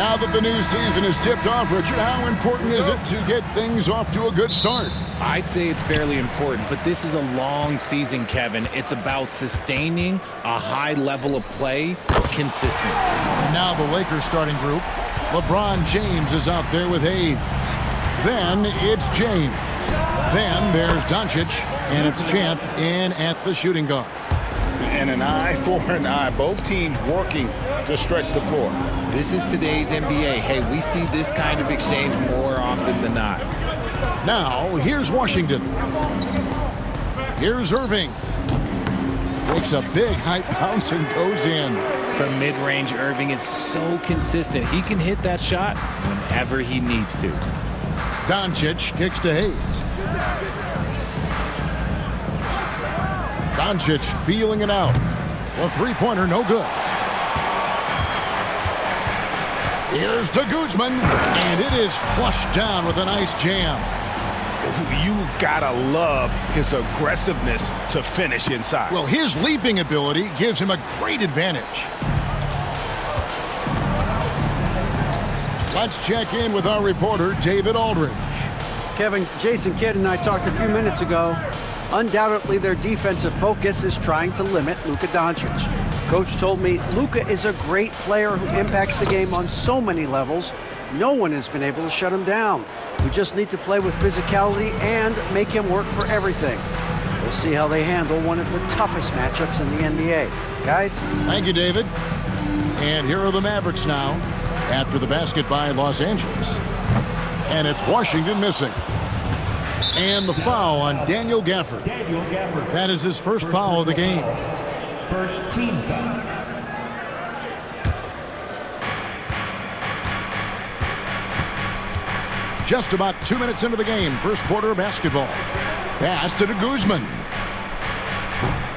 Now that the new season is tipped off, Richard, how important is it to get things off to a good start? I'd say it's fairly important, but this is a long season, Kevin. It's about sustaining a high level of play consistently. And now the Lakers starting group. LeBron James is out there with Hayes. Then it's James. Then there's Doncic, and it's Champ in at the shooting guard. And an eye for an eye. Both teams working to stretch the floor. This is today's NBA. Hey, we see this kind of exchange more often than not. Now, here's Washington. Here's Irving. Takes a big high bounce and goes in. From mid-range, Irving is so consistent. He can hit that shot whenever he needs to. Doncic kicks to Hayes. Doncic feeling it out. The three-pointer no good. Here's to Guzman, and it is flushed down with a nice jam. You gotta love his aggressiveness to finish inside. Well, his leaping ability gives him a great advantage. Let's check in with our reporter, David Aldridge. Kevin, Jason Kidd and I talked a few minutes ago. Undoubtedly, their defensive focus is trying to limit Luka Doncic. Coach told me Luka is a great player who impacts the game on so many levels. No one has been able to shut him down. We just need to play with physicality and make him work for everything. We'll see how they handle one of the toughest matchups in the NBA. Guys? Thank you, David. And here are the Mavericks now after the basket by Los Angeles. And it's Washington missing. And the foul on Daniel Gafford. That is his first foul of the game. First team foul. Just about 2 minutes into the game, first quarter of basketball. Pass to Guzman.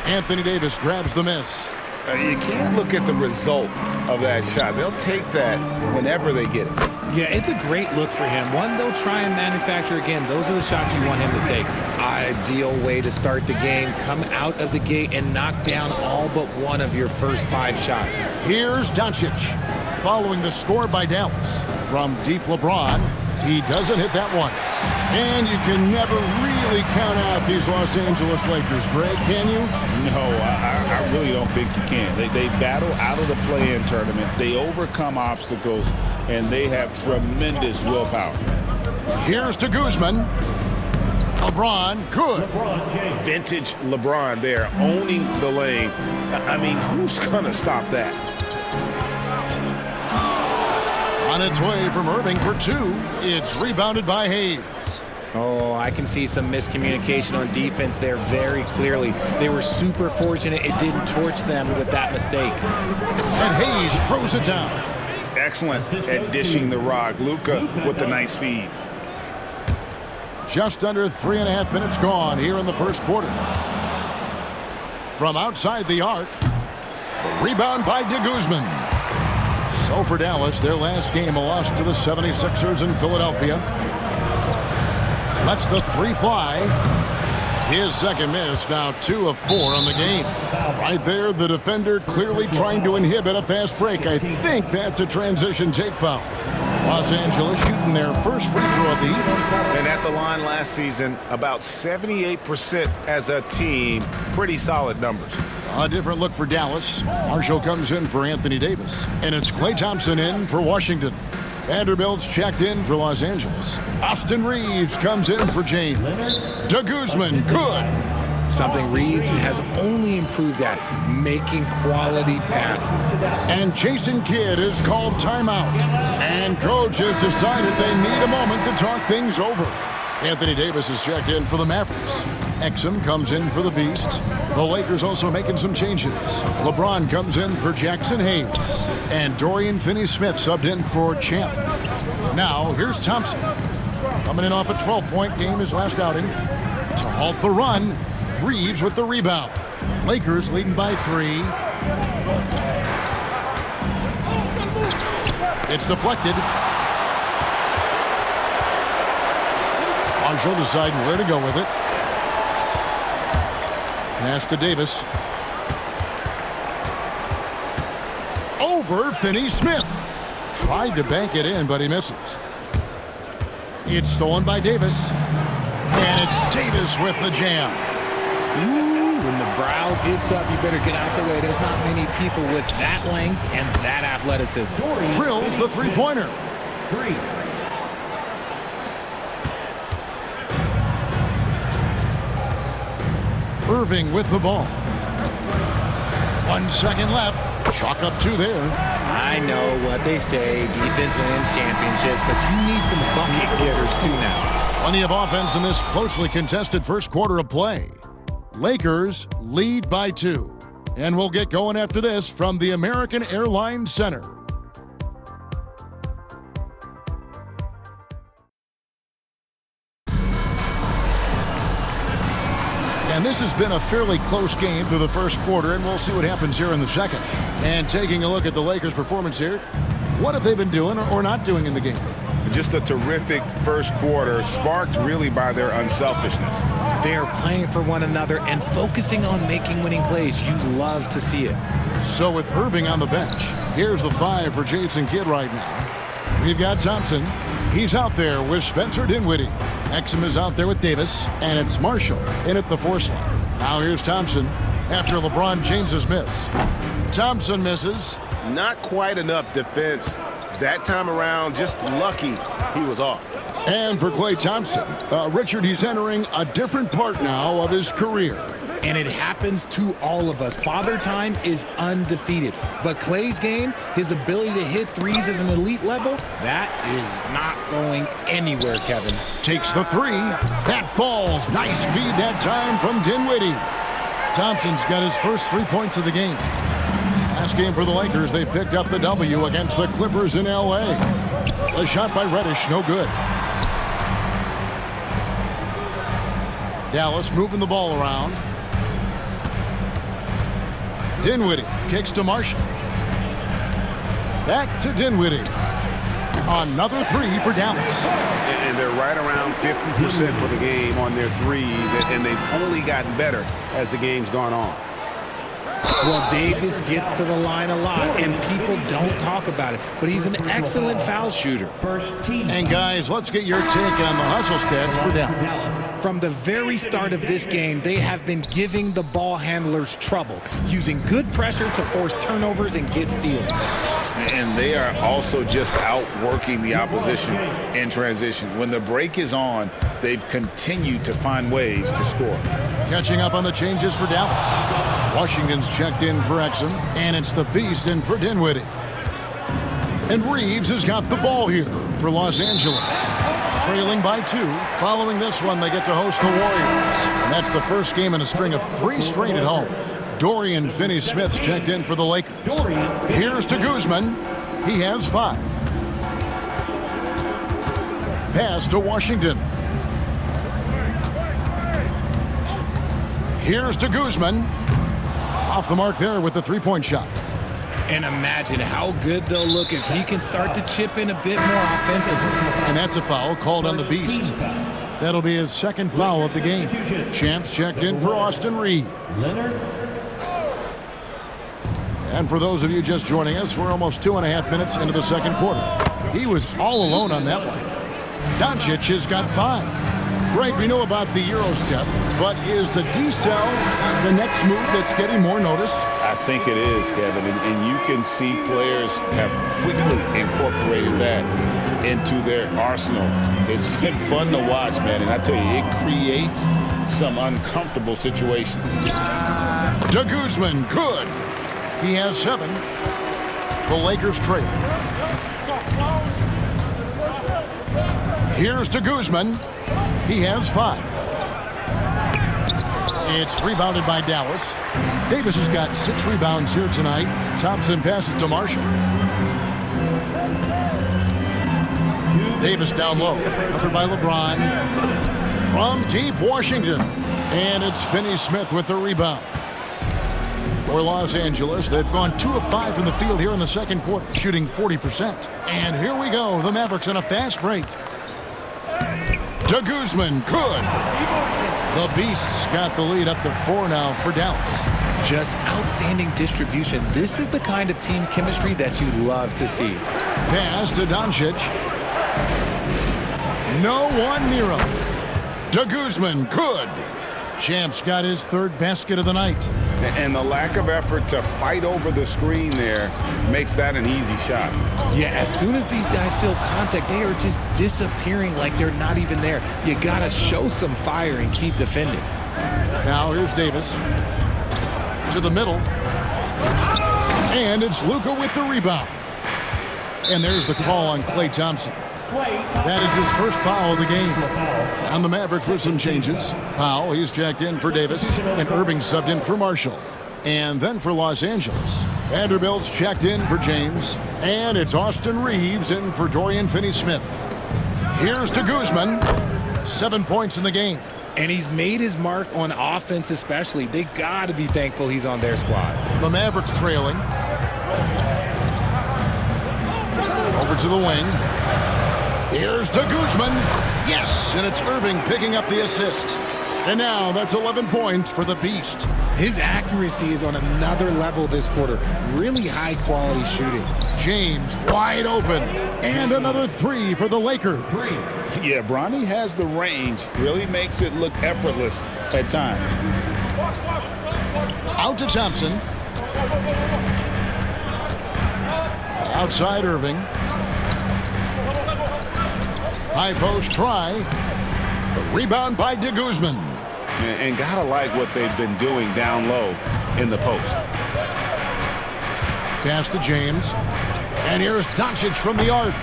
Anthony Davis grabs the miss. You can't look at the result of that shot. They'll take that whenever they get it. Yeah, it's a great look for him. One they'll try and manufacture again. Those are the shots you want him to take. Ideal way to start the game. Come out of the gate and knock down all but one of your first 5 shots. Here's Doncic. Following the score by Dallas. From deep LeBron, he doesn't hit that one. And you can never really count out these Los Angeles Lakers, Greg, can you? No, I really don't think you can. They battle out of the play-in tournament. They overcome obstacles, and they have tremendous willpower. Here's to Guzman. LeBron, good. Vintage LeBron there, owning the lane. I mean, who's going to stop that? On its way from Irving for 2. It's rebounded by Hayes. Oh, I can see some miscommunication on defense there very clearly. They were super fortunate it didn't torch them with that mistake. And Hayes throws it down. Excellent at dishing the rock. Luka with the nice feed. Just under 3.5 minutes gone here in the first quarter. From outside the arc, the rebound by Guzman. So for Dallas, their last game, a loss to the 76ers in Philadelphia. Lets the 3 fly. His second miss, now 2 of 4 on the game. Right there, the defender clearly trying to inhibit a fast break. I think that's a transition take foul. Los Angeles shooting their first free throw of the evening. And at the line last season, about 78% as a team. Pretty solid numbers. A different look for Dallas. Marshall comes in for Anthony Davis. And it's Klay Thompson in for Washington. Vanderbilt's checked in for Los Angeles. Austin Reeves comes in for James. Guzman, good. Something Reeves has only improved at, making quality passes. And Jason Kidd is called timeout. And coach has decided they need a moment to talk things over. Anthony Davis is checked in for the Mavericks. Exum comes in for the Beast. The Lakers also making some changes. LeBron comes in for Jackson Hayes. And Dorian Finney-Smith subbed in for Champ. Now, here's Thompson. Coming in off a 12-point game his last outing. To halt the run, Reeves with the rebound. Lakers leading by 3. It's deflected. Marshall deciding where to go with it. Pass to Davis. Over Finney-Smith. Tried to bank it in, but he misses. It's stolen by Davis. And it's Davis with the jam. Ooh, when the brow gets up, you better get out the way. There's not many people with that length and that athleticism. Drills the three-pointer. 3. Irving with the ball. 1 second left. Chalk up 2 there. I know what they say, defense wins championships, but you need some bucket getters too now. Plenty of offense in this closely contested first quarter of play. Lakers lead by 2. And we'll get going after this from the American Airlines Center. And this has been a fairly close game through the first quarter, and we'll see what happens here in the second. And taking a look at the Lakers' performance here, what have they been doing or not doing in the game? Just a terrific first quarter, sparked really by their unselfishness. They are playing for one another and focusing on making winning plays. You love to see it. So with Irving on the bench, here's the 5 for Jason Kidd right now. We've got Thompson. He's out there with Spencer Dinwiddie. Exum is out there with Davis, and it's Marshall in at the 4 slot. Now here's Thompson after LeBron James's miss. Thompson misses. Not quite enough defense that time around. Just lucky he was off. And for Klay Thompson, Richard, he's entering a different part now of his career. And it happens to all of us. Father Time is undefeated. But Klay's game, his ability to hit threes as an elite level, that is not going anywhere, Kevin. Takes the 3. That falls. Nice feed that time from Dinwiddie. Thompson's got his first 3 points of the game. Last game for the Lakers, they picked up the W against the Clippers in L.A. A shot by Reddish, no good. Dallas moving the ball around. Dinwiddie kicks to Marshall. Back to Dinwiddie. Another 3 for Dallas. And they're right around 50% for the game on their threes, and they've only gotten better as the game's gone on. Well, Davis gets to the line a lot, and people don't talk about it, but he's an excellent foul shooter. First team. And guys, let's get your take on the hustle stats for Dallas. From the very start of this game, they have been giving the ball handlers trouble, using good pressure to force turnovers and get steals. And they are also just outworking the opposition in transition. When the break is on, they've continued to find ways to score. Catching up on the changes for Dallas. Washington's checked in for Exum, and it's the Beast in for Dinwiddie. And Reeves has got the ball here for Los Angeles. Trailing by 2. Following this one, they get to host the Warriors. And that's the first game in a string of 3 straight at home. Dorian Finney-Smith's checked in for the Lakers. Here's to Guzman. He has 5. Pass to Washington. Here's to Guzman. Off the mark there with the 3-point shot. And imagine how good they'll look if he can start to chip in a bit more offensively. And that's a foul called on the Beast. That'll be his second foul of the game. Champs checked in for Austin Reeves. And for those of you just joining us, we're almost 2.5 minutes into the second quarter. He was all alone on that one. Doncic has got 5. Greg, we know about the Euro step, but is the D-cell the next move that's getting more notice? I think it is, Kevin, and you can see players have quickly incorporated that into their arsenal. It's been fun to watch, man, and I tell you, it creates some uncomfortable situations. To Guzman, good. He has 7. The Lakers trail. Here's to Guzman. He has 5. It's rebounded by Dallas. Davis has got 6 rebounds here tonight. Thompson passes to Marshall. Davis down low. Covered by LeBron. From deep Washington. And it's Finney-Smith with the rebound. For Los Angeles, they've gone 2 of 5 from the field here in the second quarter, shooting 40%. And here we go. The Mavericks in a fast break. To Guzman, good. The Beasts got the lead up to 4 now for Dallas. Just outstanding distribution. This is the kind of team chemistry that you love to see. Pass to Doncic. No one near him. To Guzman, good. Champ's got his third basket of the night. And the lack of effort to fight over the screen there makes that an easy shot. Yeah, as soon as these guys feel contact, they are just disappearing like they're not even there. You gotta show some fire and keep defending. Now here's Davis. To the middle. And it's Luka with the rebound. And there's the call on Klay Thompson. That is his first foul of the game. On the Mavericks with some changes. Powell, he's jacked in for Davis. And Irving subbed in for Marshall. And then for Los Angeles, Vanderbilt's checked in for James. And it's Austin Reeves in for Dorian Finney-Smith. Here's to Guzman. 7 points in the game. And he's made his mark on offense especially. They got to be thankful he's on their squad. The Mavericks trailing. Over to the wing. Here's to Guzman. Yes, and it's Irving picking up the assist. And now that's 11 points for the Beast. His accuracy is on another level this quarter. Really high-quality shooting. James wide open. And another three for the Lakers. Yeah, Bronny has the range. Really makes it look effortless at times. Out to Thompson. Outside Irving. High post try. The rebound by de Guzman. And gotta like what they've been doing down low in the post. Pass to James. And here's Doncic from the arc.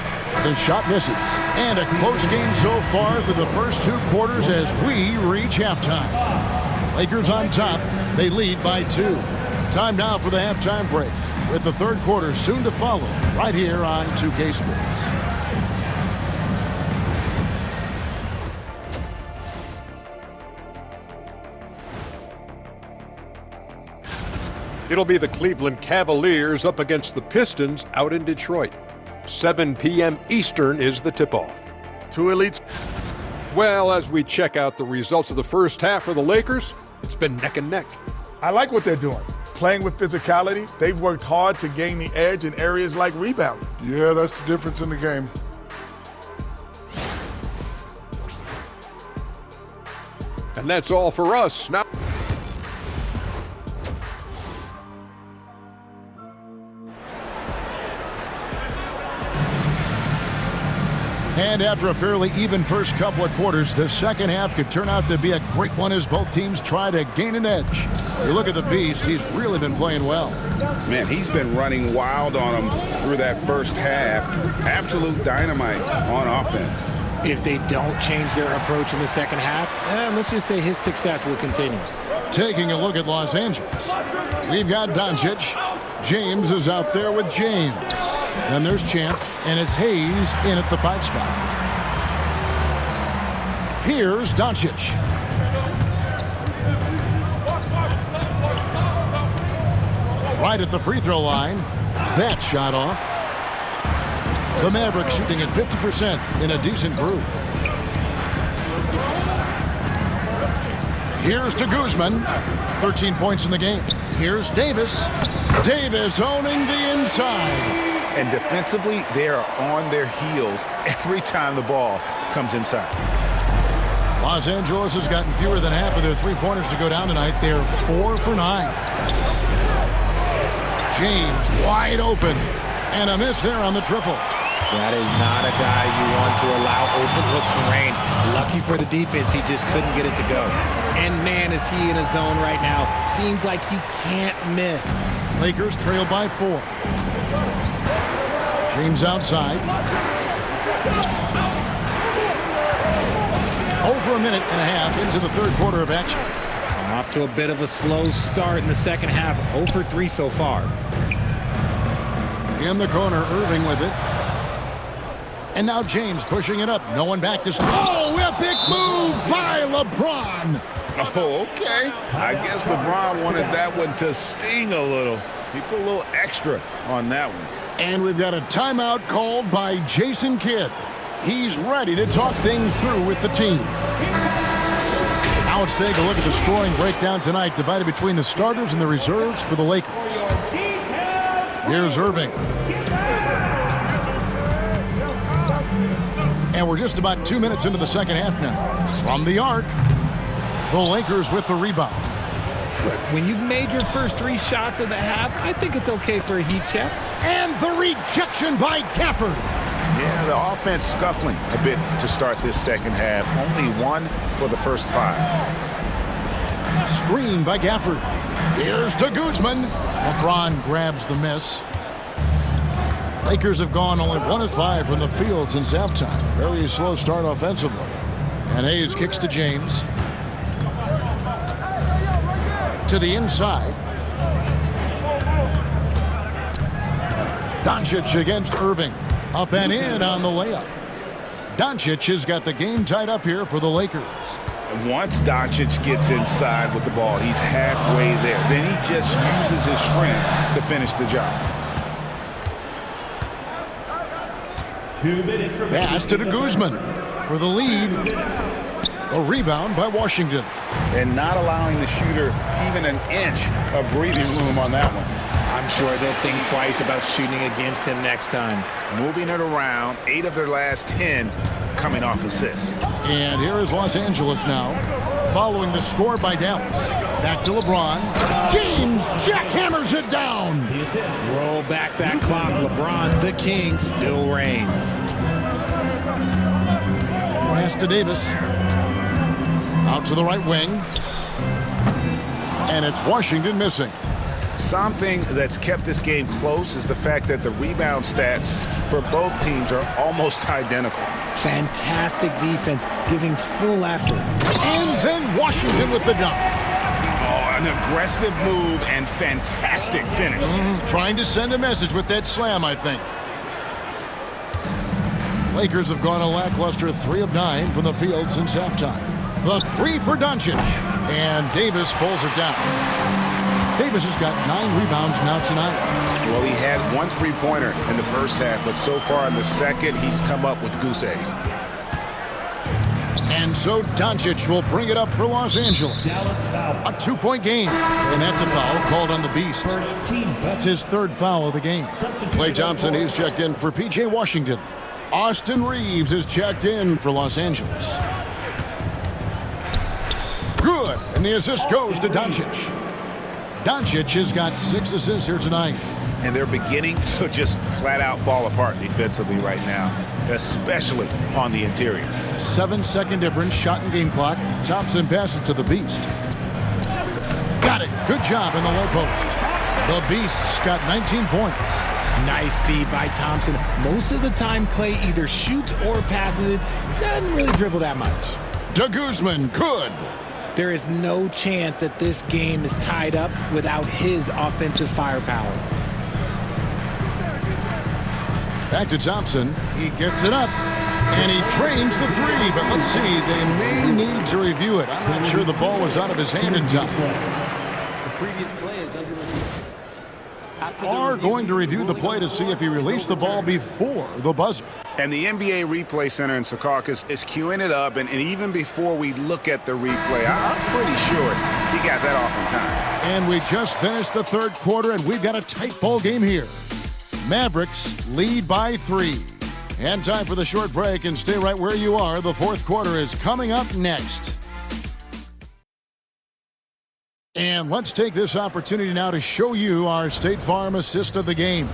The shot misses. And a close game so far through the first 2 quarters as we reach halftime. Lakers on top. They lead by 2. Time now for the halftime break, with the third quarter soon to follow right here on 2K Sports. It'll be the Cleveland Cavaliers up against the Pistons out in Detroit. 7 p.m. Eastern is the tip-off. 2 elites. Well, as we check out the results of the first half for the Lakers, it's been neck and neck. I like what they're doing. Playing with physicality, they've worked hard to gain the edge in areas like rebounding. Yeah, that's the difference in the game. And that's all for us. Now, and after a fairly even first couple of quarters, the second half could turn out to be a great one as both teams try to gain an edge. You look at the Beast, he's really been playing well. Man, he's been running wild on them through that first half. Absolute dynamite on offense. If they don't change their approach in the second half, let's just say his success will continue. Taking a look at Los Angeles, we've got Doncic. James is out there with James. Then there's Champ, and it's Hayes in at the 5 spot. Here's Doncic. Right at the free throw line. That shot off. The Mavericks shooting at 50% in a decent group. Here's to Guzman. 13 points in the game. Here's Davis. Davis owning the inside. And defensively, they are on their heels every time the ball comes inside. Los Angeles has gotten fewer than half of their three-pointers to go down tonight. They're 4 for 9. James wide open. And a miss there on the triple. That is not a guy you want to allow open looks from range. Lucky for the defense, he just couldn't get it to go. And man, is he in a zone right now. Seems like he can't miss. Lakers trail by 4. James outside. Over a minute and a half into the third quarter of action. Off to a bit of a slow start in the second half. 0 for 3 so far. In the corner, Irving with it. And now James pushing it up. No one back to... Oh, epic move by LeBron. Oh, okay. I guess LeBron wanted that one to sting a little. He put a little extra on that one. And we've got a timeout called by Jason Kidd. He's ready to talk things through with the team. Now let's take a look at the scoring breakdown tonight, divided between the starters and the reserves for the Lakers. Here's Irving. And we're just about 2 minutes into the second half now. From the arc, the Lakers with the rebound. Look, when you've made your first 3 shots of the half, I think it's okay for a heat check. And the rejection by Gafford. Yeah, the offense scuffling a bit to start this second half. Only 1 for the first 5. Screen by Gafford. Here's to Guzman. LeBron grabs the miss. Lakers have gone only 1 of 5 from the field since halftime. Very slow start offensively. And Hayes kicks to James. To the inside. Doncic against Irving. Up and in on the layup. Doncic has got the game tied up here for the Lakers. Once Doncic gets inside with the ball, he's halfway there. Then he just uses his strength to finish the job. 2 minutes remaining. Pass to Guzman for the lead. A rebound by Washington. And not allowing the shooter even an inch of breathing room on that one. I'm sure they'll think twice about shooting against him next time. Moving it around, 8 of their last 10 coming off assists. And here is Los Angeles now, following the score by Dallas. Back to LeBron. James jackhammers it down. Roll back that clock. LeBron, the king, still reigns. Pass to Davis. Out to the right wing. And it's Washington missing. Something that's kept this game close is the fact that the rebound stats for both teams are almost identical. Fantastic defense, giving full effort. And then Washington with the dunk. Oh, an aggressive move and fantastic finish. Trying to send a message with that slam, I think. Lakers have gone a lackluster 3 of 9 from the field since halftime. The 3 for Doncic. And Davis pulls it down. Davis has got 9 rebounds now tonight. Well, he had 1 3-pointer in the first half, but so far in the second, he's come up with goose eggs. And so Doncic will bring it up for Los Angeles. A 2-point game. And that's a foul called on the Beast. That's his 3rd foul of the game. Klay Thompson is checked in for P.J. Washington. Austin Reeves is checked in for Los Angeles. Good. And the assist goes to Doncic. Doncic has got 6 assists here tonight. And they're beginning to just flat out fall apart defensively right now, especially on the interior. 7-second difference, shot and game clock. Thompson passes to the Beast. Got it. Good job in the low post. The Beast's got 19 points. Nice feed by Thompson. Most of the time, Klay either shoots or passes it. Doesn't really dribble that much. To Guzman, good. There is no chance that this game is tied up without his offensive firepower. Back to Thompson. He gets it up. And he trains the 3. But let's see, they may need to review it. I'm not sure the ball was out of his hand in time. The previous play is under review. Are going to review the play to see if he released the ball before the buzzer. And the NBA Replay Center in Secaucus is queuing it up, and even before we look at the replay, I'm pretty sure he got that off in time. And we just finished the 3rd quarter, and we've got a tight ball game here. Mavericks lead by 3. And time for the short break, and stay right where you are. The 4th quarter is coming up next. And let's take this opportunity now to show you our State Farm assist of the game.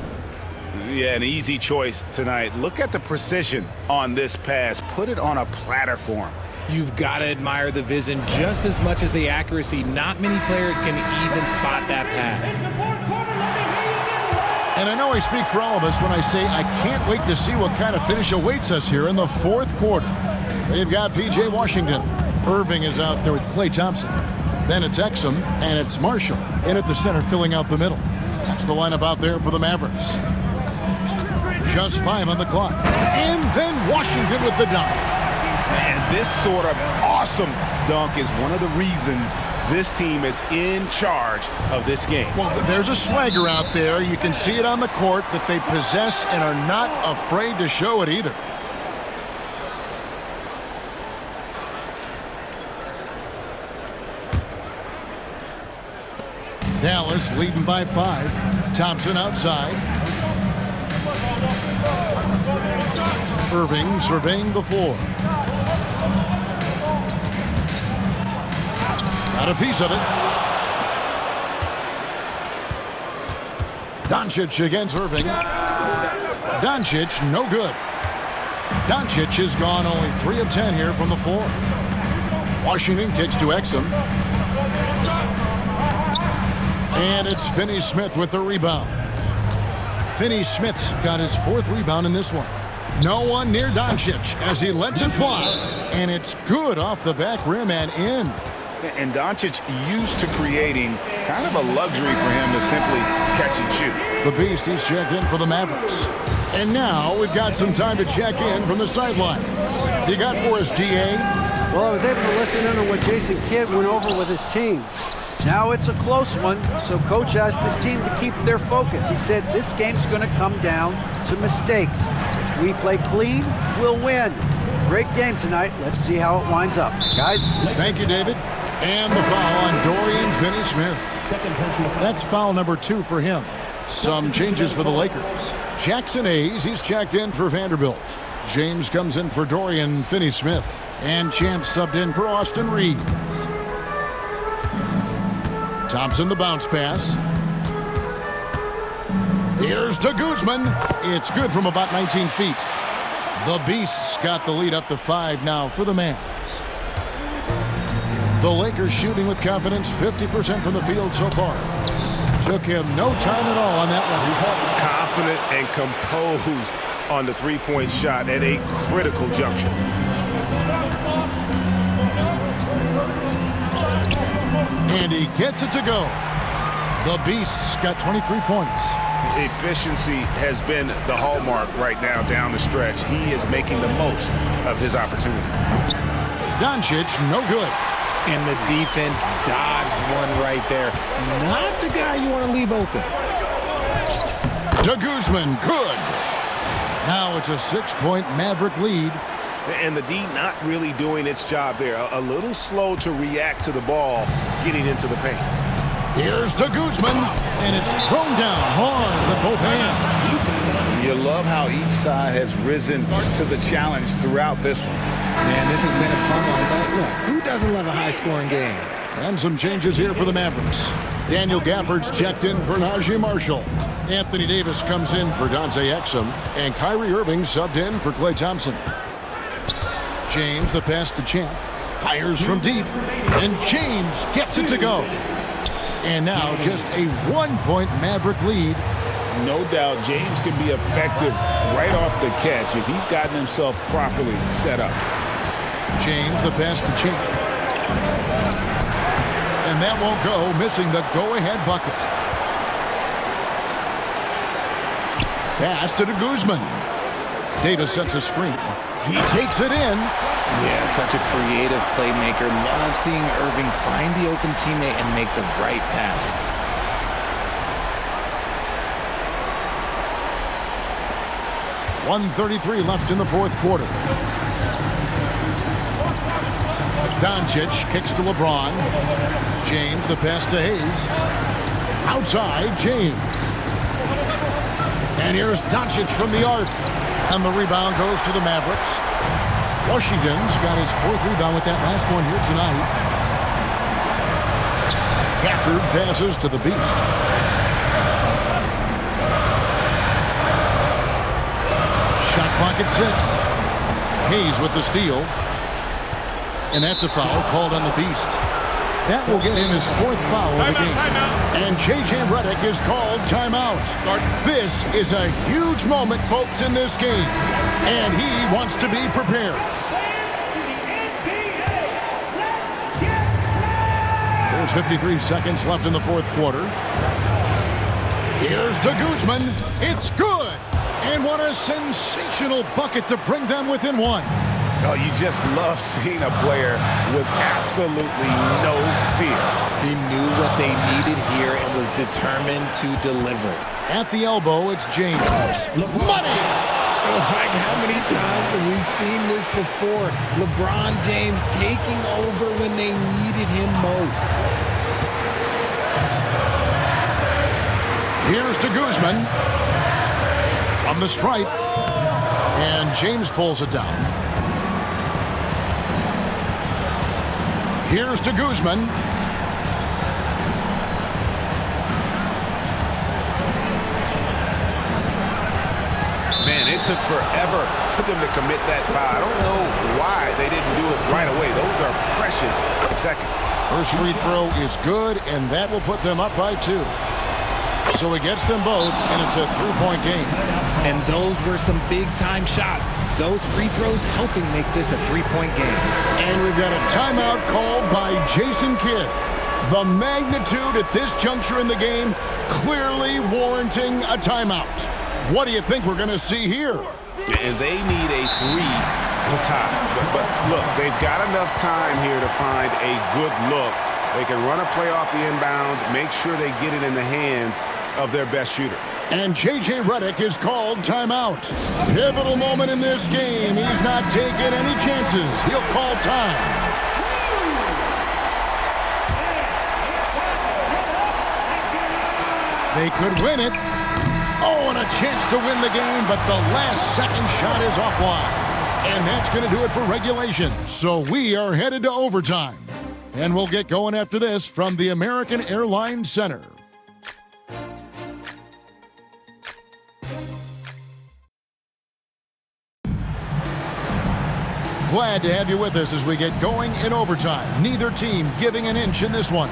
Yeah, an easy choice tonight. Look at the precision on this pass. Put it on a platter for him. You've got to admire the vision just as much as the accuracy. Not many players can even spot that pass. And I know I speak for all of us when I say I can't wait to see what kind of finish awaits us here in the 4th quarter. They've got P.J. Washington. Irving is out there with Klay Thompson. Then it's Exum, and it's Marshall in at the center filling out the middle. That's the lineup out there for the Mavericks. Just 5 on the clock. And then Washington with the dunk. And this sort of awesome dunk is one of the reasons this team is in charge of this game. Well, there's a swagger out there. You can see it on the court that they possess and are not afraid to show it either. Dallas leading by 5. Thompson outside. Irving surveying the floor. Got a piece of it. Doncic against Irving. Doncic, no good. Doncic has gone only 3 of 10 here from the floor. Washington kicks to Exum. And it's Finney-Smith with the rebound. Finney-Smith's got his 4th rebound in this one. No one near Doncic as he lets it fly. And it's good off the back rim and in. And Doncic used to creating kind of a luxury for him to simply catch and shoot. The Beast, he's checked in for the Mavericks. And now we've got some time to check in from the sideline. You got for us, DA? Well, I was able to listen in on what Jason Kidd went over with his team. Now it's a close one, so Coach asked his team to keep their focus. He said this game's going to come down to mistakes. If we play clean, we'll win. Great game tonight. Let's see how it winds up. Guys? Thank you, David. And the foul on Dorian Finney-Smith. That's foul number 2 for him. Some changes for the Lakers. Jackson Hayes, he's checked in for Vanderbilt. James comes in for Dorian Finney-Smith. And Champs subbed in for Austin Reeves. Thompson the bounce pass. Here's to Guzman. It's good from about 19 feet. The Beasts got the lead up to 5 now for the Mavs. The Lakers shooting with confidence, 50% from the field so far. Took him no time at all on that one. Confident and composed on the three-point shot at a critical juncture. And he gets it to go. The Beasts got 23 points. Efficiency has been the hallmark right now down the stretch. He is making the most of his opportunity. Doncic, no good. And the defense dodged one right there. Not the guy you want to leave open. To Guzman, good. Now it's a 6-point Maverick lead. And the D not really doing its job there. A little slow to react to the ball getting into the paint. Here's to Guzman, and it's thrown down hard with both hands. You love how each side has risen to the challenge throughout this one. Man, this has been a fun one. But look, who doesn't love a high-scoring game? And some changes here for the Mavericks. Daniel Gafford's checked in for Najee Marshall. Anthony Davis comes in for Dante Exum. And Kyrie Irving subbed in for Klay Thompson. James, the pass to Champ. Fires from deep. And James gets it to go. And now just a 1-point Maverick lead. No doubt James can be effective right off the catch if he's gotten himself properly set up. James, the pass to Champ. And that won't go, missing the go-ahead bucket. Pass to Guzman. Davis sets a screen. He takes it in. Yeah, such a creative playmaker. Love seeing Irving find the open teammate and make the right pass. .133 left in the 4th quarter. Doncic kicks to LeBron. James, the pass to Hayes. Outside, James. And here's Doncic from the arc. And the rebound goes to the Mavericks. Washington's got his 4th rebound with that last one here tonight. Gafford passes to the Beast. Shot clock at 6. Hayes with the steal. And that's a foul called on the Beast. That will get him his 4th foul of the game. And J.J. Redick is called timeout. This is a huge moment, folks, in this game. And he wants to be prepared. There's 53 seconds left in the 4th quarter. Here's to Guzman. It's good. And what a sensational bucket to bring them within 1. Oh, you just love seeing a player with absolutely no fear. He knew what they needed here and was determined to deliver. At the elbow, it's James. Money! Like, how many times have we seen this before? LeBron James taking over when they needed him most. Here's to Guzman. From the stripe. And James pulls it down. Here's to Guzman. Man, it took forever for them to commit that foul. I don't know why they didn't do it right away. Those are precious seconds. First free throw is good, and that will put them up by 2. So he gets them both, and it's a 3-point game. And those were some big-time shots. Those free throws helping make this a 3-point game. And we've got a timeout called by Jason Kidd. The magnitude at this juncture in the game clearly warranting a timeout. What do you think we're going to see here? And they need a 3 to tie. But look, they've got enough time here to find a good look. They can run a play off the inbounds, make sure they get it in the hands of their best shooter. And J.J. Redick is called timeout. Pivotal moment in this game. He's not taking any chances. He'll call time. They could win it. Oh, and a chance to win the game, but the last second shot is offline. And that's going to do it for regulation. So we are headed to overtime. And we'll get going after this from the American Airlines Center. Glad to have you with us as we get going in overtime. Neither team giving an inch in this one.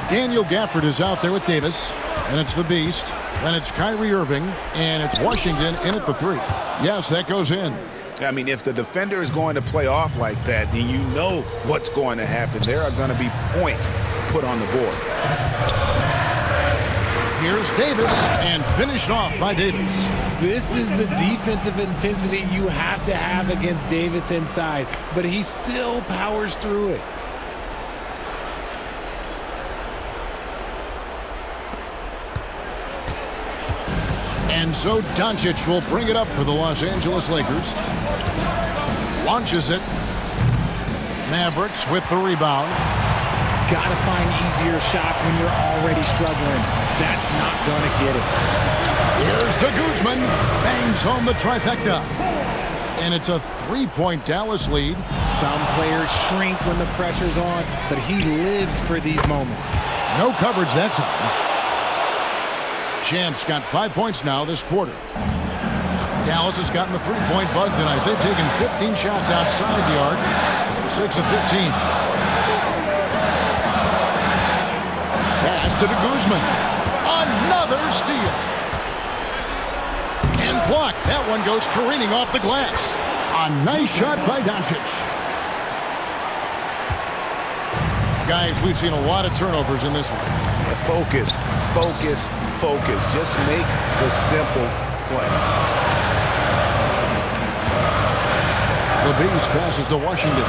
Daniel Gafford is out there with Davis, and it's the Beast. Then it's Kyrie Irving, and it's Washington in at the 3. Yes, that goes in. I mean, if the defender is going to play off like that, then you know what's going to happen. There are going to be points put on the board. Here's Davis, and finished off by Davis. This is the defensive intensity you have to have against Davis inside, but he still powers through it. And so Doncic will bring it up for the Los Angeles Lakers. Launches it. Mavericks with the rebound. Gotta find easier shots when you're already struggling. That's not gonna get it. Here's to Guzman. Bangs home the trifecta. And it's a 3-point Dallas lead. Some players shrink when the pressure's on, but he lives for these moments. No coverage that time. Champ's got 5 points now this quarter. Dallas has gotten the 3-point bug tonight. They've taken 15 shots outside the arc. 6 of 15. Pass to Guzman. Another steal. And blocked. That one goes careening off the glass. A nice shot by Doncic. Guys, we've seen a lot of turnovers in this one. Focus, focus, focus. Just make the simple play. The Beast passes to Washington.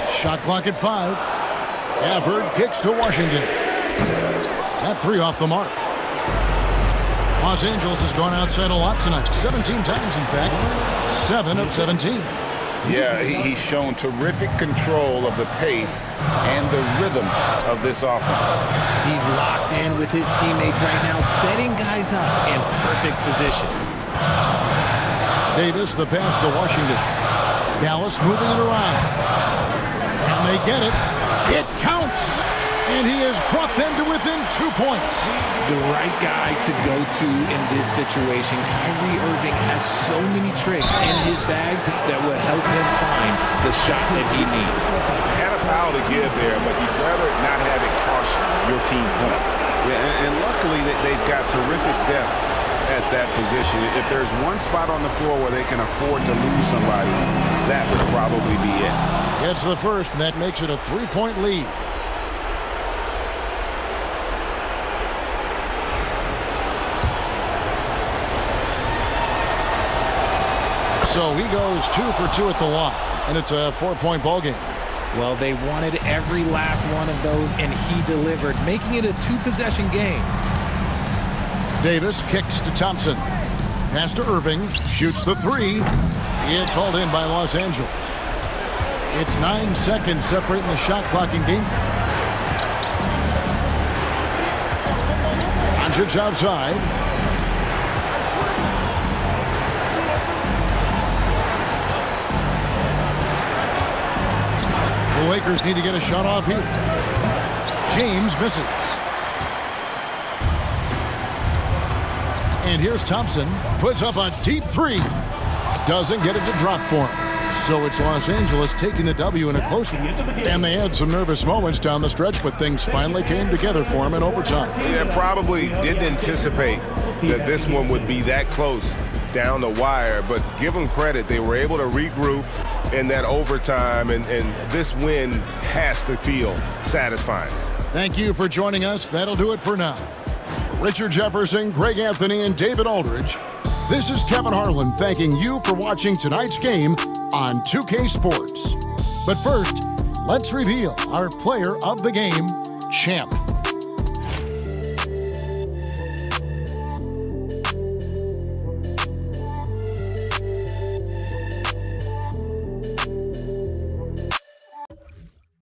Shot clock at 5. Gafford kicks to Washington. That 3 off the mark. Los Angeles has gone outside a lot tonight. 17 times, in fact. 7 of 17. Yeah, he's shown terrific control of the pace and the rhythm of this offense. He's locked in with his teammates right now, setting guys up in perfect position. Davis, the pass to Washington. Dallas moving it around. And they get it. It counts. And he has brought them to within 2 points. The right guy to go to in this situation. Kyrie Irving has so many tricks in his bag that will help him find the shot that he needs. Had a foul to give there, but you'd rather not have it cost your team points. Yeah, and luckily they've got terrific depth at that position. If there's one spot on the floor where they can afford to lose somebody, that would probably be it. It's the first, and that makes it a 3-point lead. So he goes 2 for 2 at the line, and it's a 4-point ball game. Well, they wanted every last one of those, and he delivered, making it a 2-possession game. Davis kicks to Thompson. Pass to Irving. Shoots the 3. It's hauled in by Los Angeles. It's 9 seconds separating the shot clock in game. Doncic outside. The Lakers need to get a shot off here. James misses. And here's Thompson. Puts up a deep three. Doesn't get it to drop for him. So it's Los Angeles taking the W in a close one. And they had some nervous moments down the stretch, but things finally came together for them in overtime. Yeah, probably didn't anticipate that this one would be that close down the wire, but give them credit. They were able to regroup in that overtime, and this win has to feel satisfying. Thank you for joining us. That'll do it for now. Richard Jefferson, Greg Anthony, and David Aldridge. This is Kevin Harlan thanking you for watching tonight's game on 2K Sports. But first, let's reveal our player of the game champ.